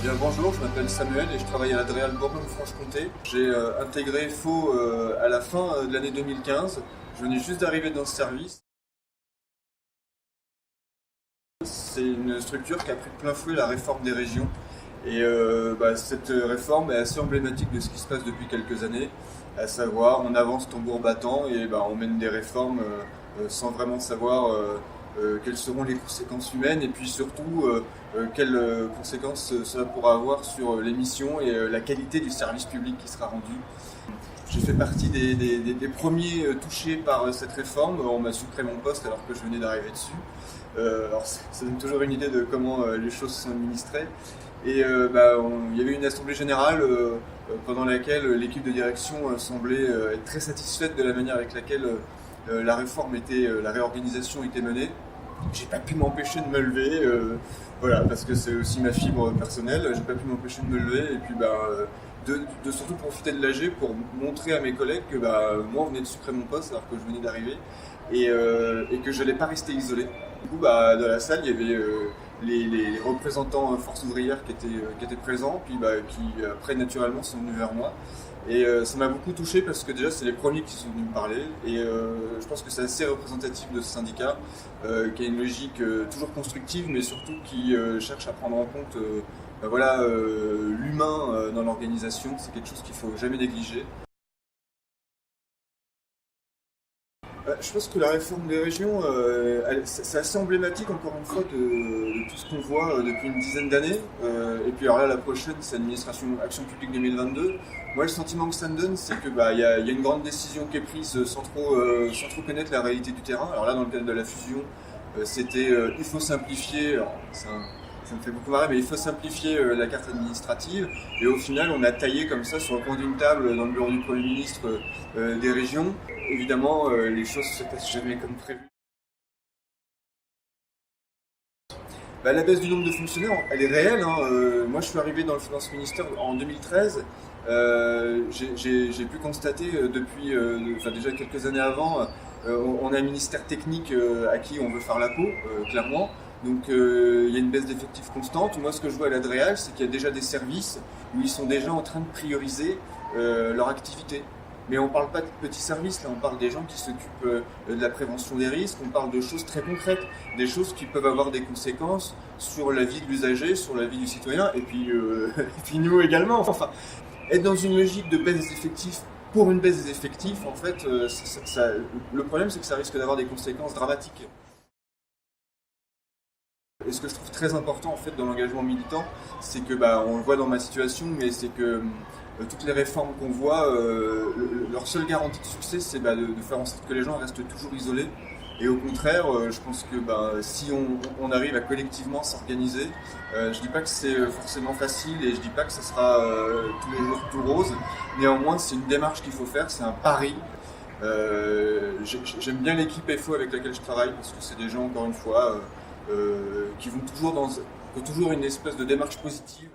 Bien, bonjour, je m'appelle Samuel et je travaille à la DREAL Bourgogne-Franche-Comté. J'ai intégré FO à la fin de l'année 2015. Je venais juste d'arriver dans ce service. C'est une structure qui a pris de plein fouet la réforme des régions. Et cette réforme est assez emblématique de ce qui se passe depuis quelques années, à savoir on avance tambour battant et on mène des réformes sans vraiment savoir quelles seront les conséquences humaines et puis surtout quelles conséquences cela pourra avoir sur les missions et la qualité du service public qui sera rendu. J'ai fait partie des premiers touchés par cette réforme. On m'a supprimé mon poste alors que je venais d'arriver dessus. Alors ça donne toujours une idée de comment les choses sont administrées. Et il y avait une assemblée générale pendant laquelle l'équipe de direction semblait être très satisfaite de la manière avec laquelle la réorganisation était menée. J'ai pas pu m'empêcher de me lever, parce que c'est aussi ma fibre personnelle. J'ai pas pu m'empêcher de me lever et puis de surtout profiter de l'AG pour montrer à mes collègues que moi on venait de supprimer mon poste alors que je venais d'arriver et que je n'allais pas rester isolé. Du coup, dans la salle, il y avait les représentants forces ouvrières qui étaient présents, puis qui après naturellement sont venus vers moi. Et ça m'a beaucoup touché parce que déjà c'est les premiers qui sont venus me parler et je pense que c'est assez représentatif de ce syndicat qui a une logique toujours constructive mais surtout qui cherche à prendre en compte l'humain dans l'organisation. C'est quelque chose qu'il ne faut jamais négliger. Je pense que la réforme des régions, c'est assez emblématique encore une fois de tout ce qu'on voit depuis une dizaine d'années. Et puis alors là, la prochaine, c'est l'administration Action publique 2022. Moi, le sentiment que ça me donne, c'est que y a une grande décision qui est prise sans trop connaître la réalité du terrain. Alors là, dans le cadre de la fusion, c'était il faut simplifier. Alors, ça me fait beaucoup marrer, mais il faut simplifier la carte administrative. Et au final, on a taillé comme ça sur le coin d'une table dans le bureau du Premier ministre des régions. Évidemment, les choses ne se passent jamais comme prévu. La baisse du nombre de fonctionnaires, elle est réelle. Moi, je suis arrivé dans le Finance Ministère en 2013. J'ai pu constater depuis, déjà quelques années avant, on a un ministère technique à qui on veut faire la peau, clairement. Donc il y a une baisse d'effectifs constante. Moi, ce que je vois à la DREAL, c'est qu'il y a déjà des services où ils sont déjà en train de prioriser leur activité. Mais on ne parle pas de petits services, là on parle des gens qui s'occupent de la prévention des risques, on parle de choses très concrètes, des choses qui peuvent avoir des conséquences sur la vie de l'usager, sur la vie du citoyen, et puis, et puis nous également. Enfin, être dans une logique de baisse des effectifs pour une baisse des effectifs, en fait, le problème c'est que ça risque d'avoir des conséquences dramatiques. Et ce que je trouve très important en fait dans l'engagement militant, c'est que on le voit dans ma situation, mais c'est que toutes les réformes qu'on voit, leur seule garantie de succès, c'est de faire en sorte que les gens restent toujours isolés. Et au contraire, je pense que si on arrive à collectivement s'organiser, je dis pas que c'est forcément facile et je dis pas que ça sera tous les jours tout rose. Néanmoins, c'est une démarche qu'il faut faire, c'est un pari. J'aime bien l'équipe FO avec laquelle je travaille parce que c'est des gens, encore une fois, qui ont toujours une espèce de démarche positive.